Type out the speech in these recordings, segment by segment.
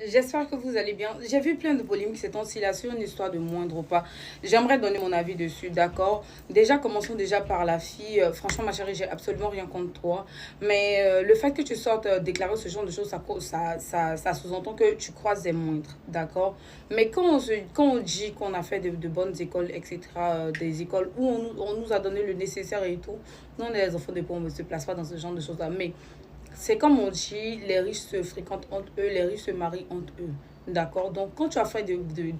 J'espère que vous allez bien. J'ai vu plein de polémiques ces temps-ci là sur une histoire de moindre ou pas. J'aimerais donner mon avis dessus, d'accord? Déjà, commençons déjà par la fille. Franchement, ma chérie, j'ai absolument rien contre toi. Mais le fait que tu sortes déclarer ce genre de choses, ça sous-entend que tu croises des moindres, d'accord? Mais quand on dit qu'on a fait de bonnes écoles, etc., des écoles où on nous a donné le nécessaire et tout, nous, on est les enfants de pauvres, on ne se place pas dans ce genre de choses-là. Mais c'est comme on dit, les riches se fréquentent entre eux, les riches se marient entre eux. D'accord? Donc, quand tu as fait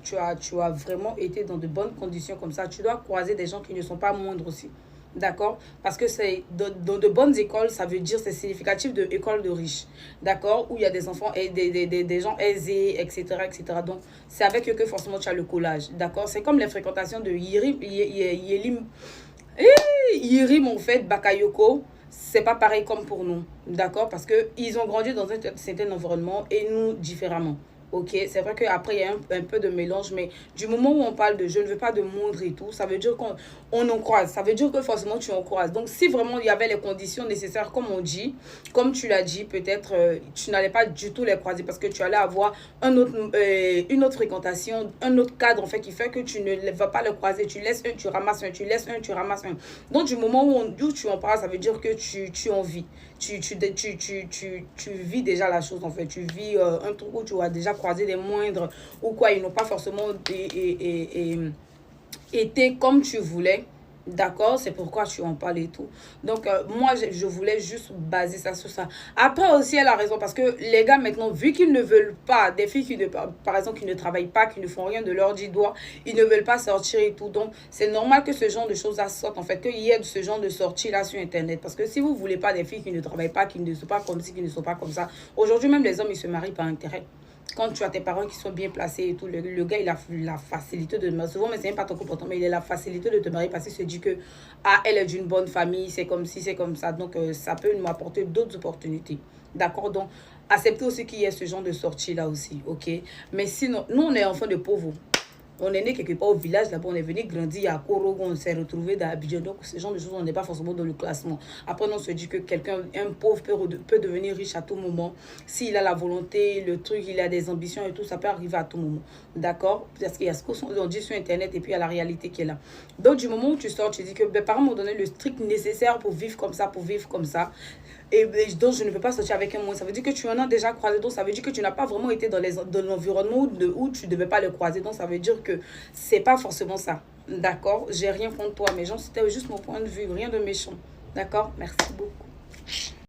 tu as vraiment été dans de bonnes conditions comme ça, tu dois croiser des gens qui ne sont pas moindres aussi. D'accord? Parce que c'est dans de bonnes écoles, ça veut dire c'est significatif de école de riches. D'accord? Où il y a des enfants et des gens aisés, etc., etc. Donc, c'est avec eux que forcément tu as le collage. D'accord? C'est comme les fréquentations de Yelim, Yirim, en fait, Bakayoko, c'est pas pareil comme pour nous. D'accord? Parce que ils ont grandi dans un certain environnement et nous différemment. Ok, c'est vrai qu'après il y a un peu de mélange, mais du moment où on parle de je ne veux pas de moindre et tout, ça veut dire qu'on en croise. Ça veut dire que forcément tu en croises. Donc, si vraiment il y avait les conditions nécessaires, comme on dit, comme tu l'as dit, peut-être tu n'allais pas du tout les croiser parce que tu allais avoir une autre fréquentation, un autre cadre en fait qui fait que tu ne vas pas le croiser. Tu laisses un, tu ramasses un, tu laisses un, tu ramasses un. Donc, du moment où tu en parles, ça veut dire que tu en vis. Tu vis déjà la chose en fait. Tu vis un truc où tu as déjà croisé des moindres ou quoi. Ils n'ont pas forcément été comme tu voulais. D'accord, c'est pourquoi tu en parles et tout. Donc, moi, je voulais juste baser ça sur ça. Après aussi, elle a raison parce que les gars, maintenant, vu qu'ils ne veulent pas, des filles qui, ne, par exemple, qui ne travaillent pas, qui ne font rien de leur dit doigt, ils ne veulent pas sortir et tout. Donc, c'est normal que ce genre de choses-là sortent, en fait, qu'il y ait ce genre de sortie-là sur Internet. Parce que si vous ne voulez pas des filles qui ne travaillent pas, qui ne sont pas comme ci, qui ne sont pas comme ça, aujourd'hui, même les hommes, ils se marient par intérêt quand tu as tes parents qui sont bien placés et tout, le gars, il a la facilité de te marier. Souvent, mais c'est même pas ton comportement, mais il a la facilité de te marier parce qu'il se dit que, ah, elle est d'une bonne famille, c'est comme si, c'est comme ça. Donc, ça peut nous apporter d'autres opportunités. D'accord? Donc, acceptez aussi qu'il y ait ce genre de sortie-là aussi, ok? Mais sinon, nous, on est enfants de pauvres. On est né quelque part au village, là-bas, on est venu grandir à Korogo, on s'est retrouvé dans Abidjan. Donc, ce genre de choses, on n'est pas forcément dans le classement. Après, on se dit que quelqu'un, un pauvre, peut devenir riche à tout moment. S'il a la volonté, le truc, il a des ambitions et tout, ça peut arriver à tout moment. D'accord? Parce qu'il y a ce qu'on dit sur Internet et puis il y a la réalité qui est là. Donc, du moment où tu sors, tu dis que mes parents m'ont donné le strict nécessaire pour vivre comme ça, pour vivre comme ça. Et donc, je ne peux pas sortir avec un moins. Ça veut dire que tu en as déjà croisé. Donc, ça veut dire que tu n'as pas vraiment été dans l'environnement où tu ne devais pas le croiser. Donc, ça veut dire que c'est pas forcément ça. D'accord? J'ai rien contre toi, mais genre, c'était juste mon point de vue. Rien de méchant. D'accord? Merci beaucoup.